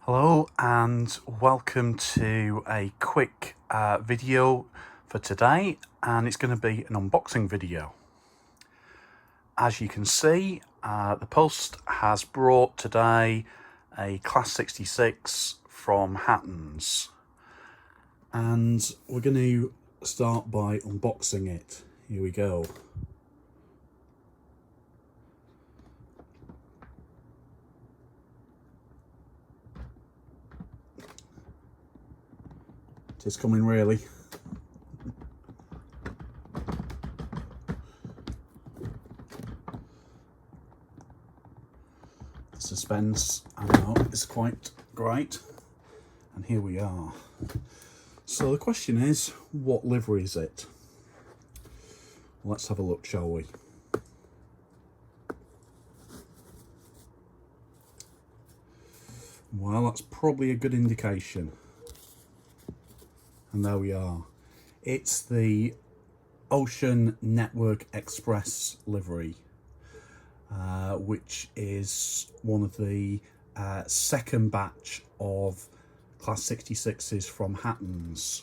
Hello and welcome to a quick video for today, and it's going to be an unboxing video. As you can see, the post has brought today a Class 66 from Hattons, and we're going to start by unboxing it. Here we go. It's coming really. The suspense, I know, is quite great. And here we are. So the question is, what livery is it? Well, let's have a look, shall we? Well, that's probably a good indication. And there we are. It's the Ocean Network Express livery, which is one of the second batch of Class 66s from Hattons.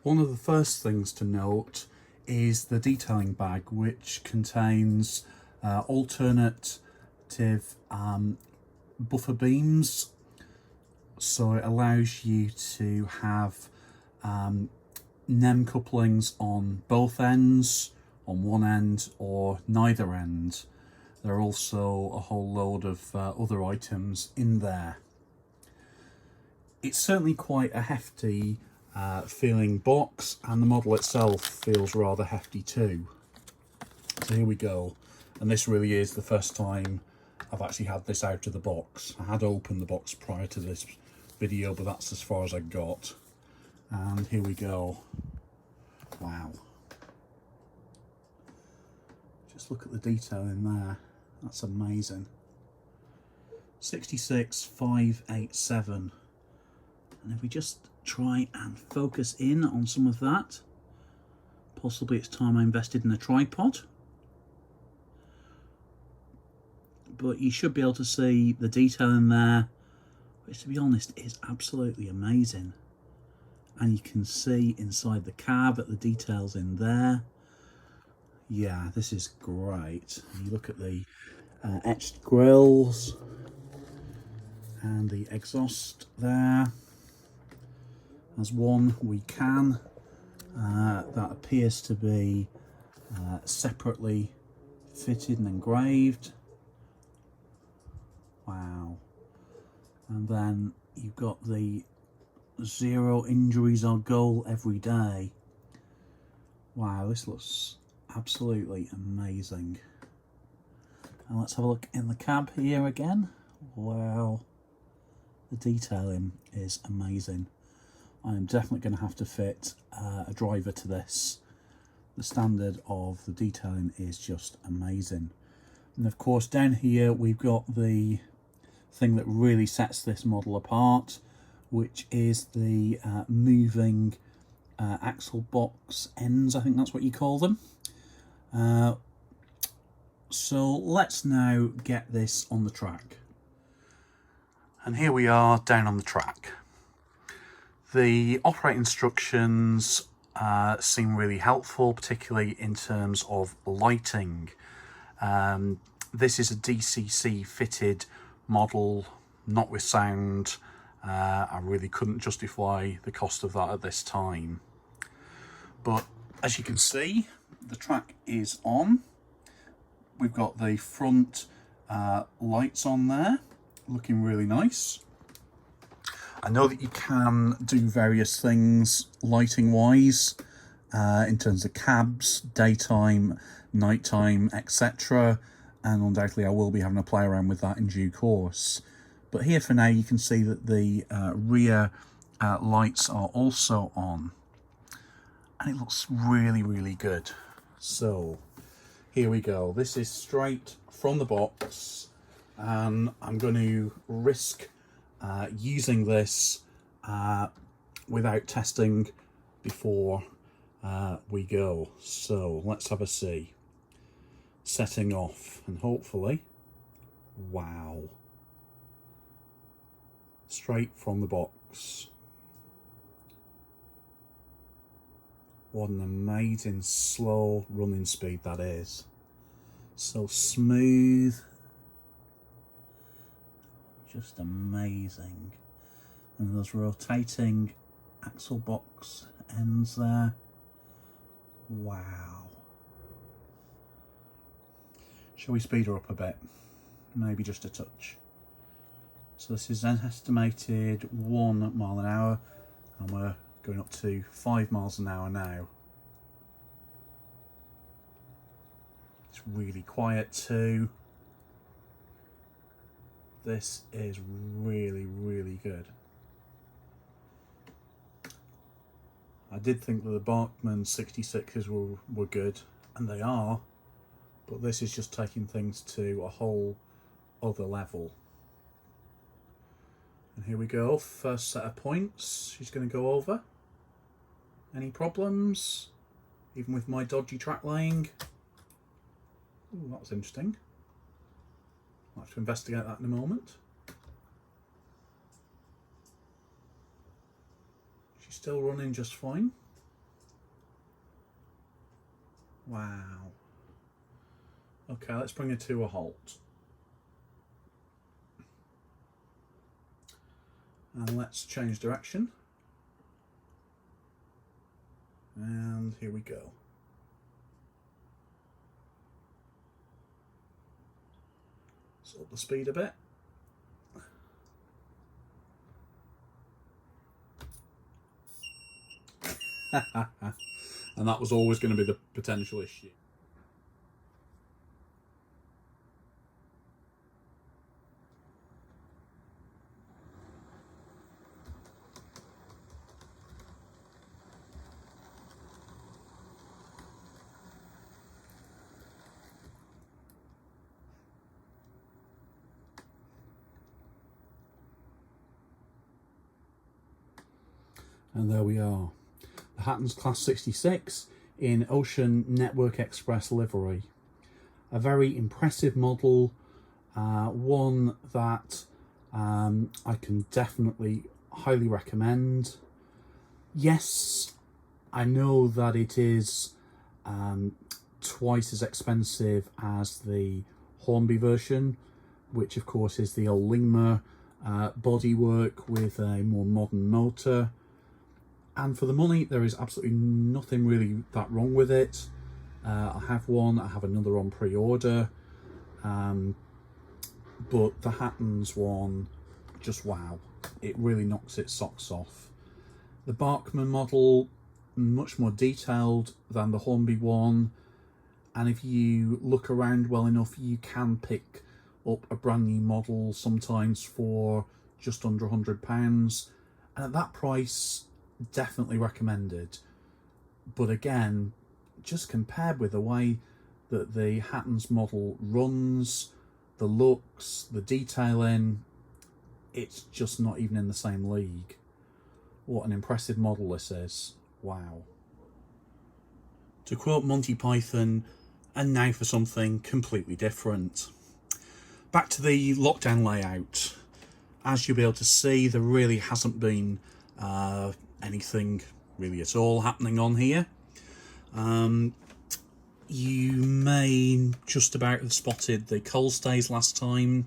One of the first things to note is the detailing bag, which contains alternative buffer beams. So it allows you to have NEM couplings on both ends, on one end or neither end. There are also a whole load of other items in there. It's certainly quite a hefty feeling box, and the model itself feels rather hefty too. So here we go, and this really is the first time I've actually had this out of the box. I had opened the box prior to this video, but that's as far as I got. And here we go. Wow. Just look at the detail in there. That's amazing. 66587. And if we just try and focus in on some of that, possibly it's time I invested in a tripod. But you should be able to see the detail in there, which, to be honest, is absolutely amazing. And you can see inside the cab that the details in there. Yeah, this is great. And you look at the etched grills and the exhaust there. There's one we can that appears to be separately fitted and engraved. Wow. And then you've got the 0 injuries or goal every day. Wow, this looks absolutely amazing. And let's have a look in the cab here again. Wow, the detailing is amazing. I am definitely going to have to fit a driver to this. The standard of the detailing is just amazing. And of course down here we've got the thing that really sets this model apart, which is the moving axle box ends. I think that's what you call them. So let's now get this on the track. And here we are down on the track. The operating instructions seem really helpful, particularly in terms of lighting. This is a DCC fitted model, not with sound. I really couldn't justify the cost of that at this time. But as you can see, the track is on. We've got the front lights on there, looking really nice. I know that you can do various things lighting wise in terms of cabs, daytime, nighttime, etc. And undoubtedly I will be having a play around with that in due course. But here for now you can see that the rear lights are also on, and it looks really, really good. So here we go. This is straight from the box, and I'm going to risk using this without testing before we go. So let's have a see. Setting off, and hopefully Wow. Straight from the box. What an amazing slow running speed that is. So smooth. Just amazing. And those rotating axle box ends there. Wow. Shall we speed her up a bit? Maybe just a touch. So this is an estimated 1 mile an hour, and we're going up to 5 miles an hour now. It's really quiet too. This is really, really good. I did think that the Bachmann 66s were good, and they are, but this is just taking things to a whole other level. And here we go, first set of points she's going to go over. Any problems? Even with my dodgy track laying? Ooh, that was interesting. I'll have to investigate that in a moment. She's still running just fine. Wow. Okay, let's bring her to a halt. And let's change direction. And here we go. So up the speed a bit. And that was always going to be the potential issue. And there we are, the Hattons Class 66 in Ocean Network Express livery. A very impressive model, one that I can definitely highly recommend. Yes, I know that it is twice as expensive as the Hornby version, which of course is the old Lingmer bodywork with a more modern motor. And for the money, there is absolutely nothing really that wrong with it. I have one, I have another on pre-order. But the Hattons one, just wow. It really knocks its socks off. The Bachmann model, much more detailed than the Hornby one. And if you look around well enough, you can pick up a brand new model sometimes for just under £100. And at that price, definitely recommended. But again, just compared with the way that the Hattons model runs, the looks, the detailing, it's just not even in the same league. What an impressive model this is. Wow. To quote Monty Python, and now for something completely different. Back to the lockdown layout. As you'll be able to see, there really hasn't been anything really at all happening on here. You may just about have spotted the coal stays last time.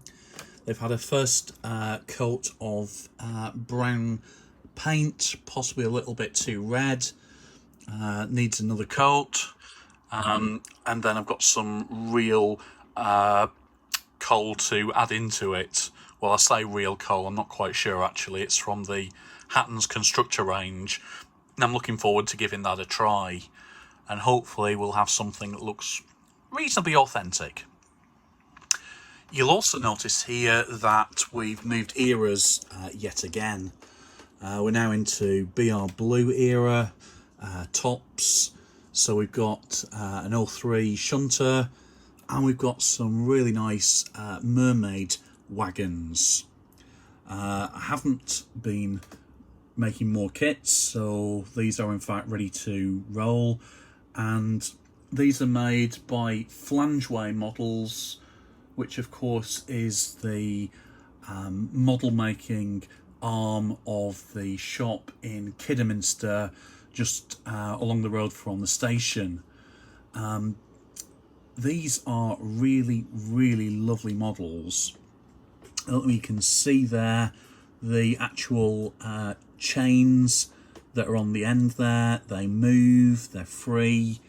They've had a first coat of brown paint, possibly a little bit too red. Needs another coat. And then I've got some real coal to add into it. Well, I say real coal, I'm not quite sure actually. It's from the Hattons Constructor range, and I'm looking forward to giving that a try, and hopefully we'll have something that looks reasonably authentic. You'll also notice here that we've moved eras yet again. We're now into BR Blue era tops, so we've got an 03 shunter, and we've got some really nice mermaid wagons. I haven't been making more kits, so these are in fact ready to roll, and these are made by Flangeway Models, which of course is the model making arm of the shop in Kidderminster, just along the road from the station. These are really, really lovely models. You can see there the actual chains that are on the end there. They move, they're free,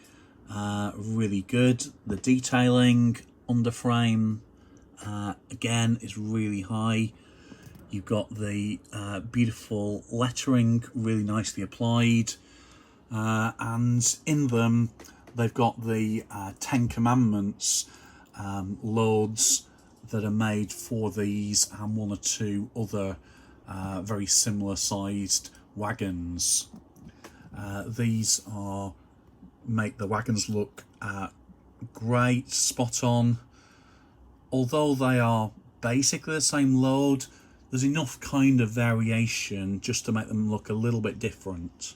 really good. The detailing under frame again is really high. You've got the beautiful lettering, really nicely applied, and in them they've got the 10 Commandments loads that are made for these and one or two other very similar sized wagons. These make the wagons look great, spot on. Although they are basically the same load, there's enough kind of variation just to make them look a little bit different.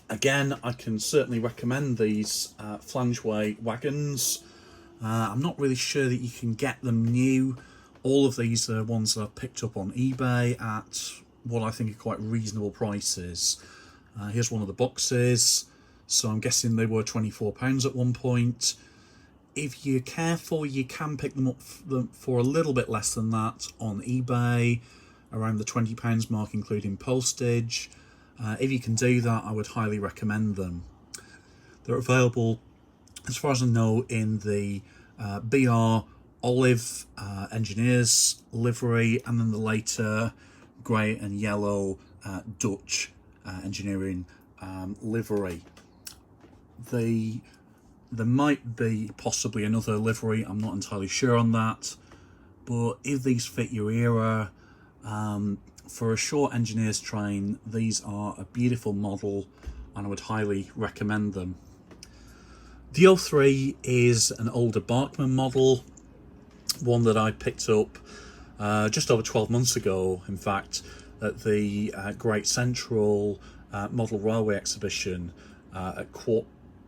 Again, I can certainly recommend these flangeway wagons. I'm not really sure that you can get them new. All of these are ones that I've picked up on eBay at what I think are quite reasonable prices. Here's one of the boxes, so I'm guessing they were £24 at one point. If you're careful, you can pick them up for a little bit less than that on eBay, around the £20 mark including postage. If you can do that, I would highly recommend them. They're available, as far as I know, in the BR olive engineers livery, and then the later grey and yellow Dutch engineering livery. There might be possibly another livery, I'm not entirely sure on that, but if these fit your era, for a short engineer's train, these are a beautiful model and I would highly recommend them. The 03 is an older Barkman model, one that I picked up just over 12 months ago, in fact, at the Great Central Model Railway Exhibition at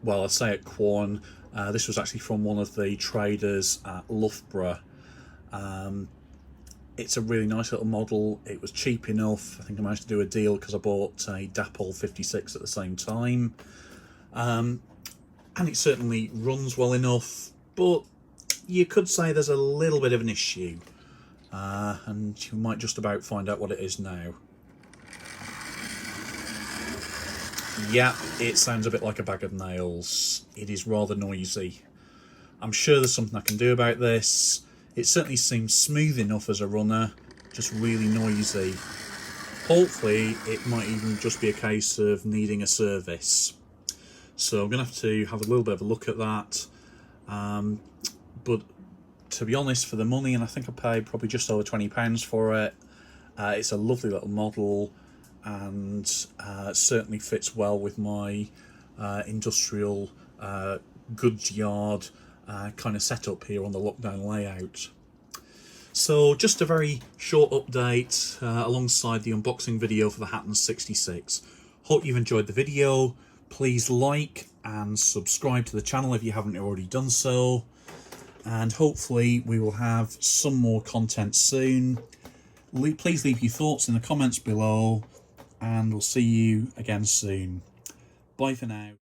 Well, I say at Quorn. This was actually from one of the traders at Loughborough. It's a really nice little model. It was cheap enough. I think I managed to do a deal because I bought a Dapol 56 at the same time. And it certainly runs well enough, but you could say there's a little bit of an issue. And you might just about find out what it is now. Yeah, it sounds a bit like a bag of nails. It is rather noisy. I'm sure there's something I can do about this. It certainly seems smooth enough as a runner, just really noisy. Hopefully it might even just be a case of needing a service. So I'm going to have a little bit of a look at that. But to be honest, for the money, and I think I paid probably just over £20 for it, it's a lovely little model, and certainly fits well with my industrial goods yard kind of setup here on the lockdown layout. So just a very short update alongside the unboxing video for the Hattons 66. Hope you've enjoyed the video. Please like and subscribe to the channel if you haven't already done so, and hopefully we will have some more content soon. Please leave your thoughts in the comments below, and we'll see you again soon. Bye for now.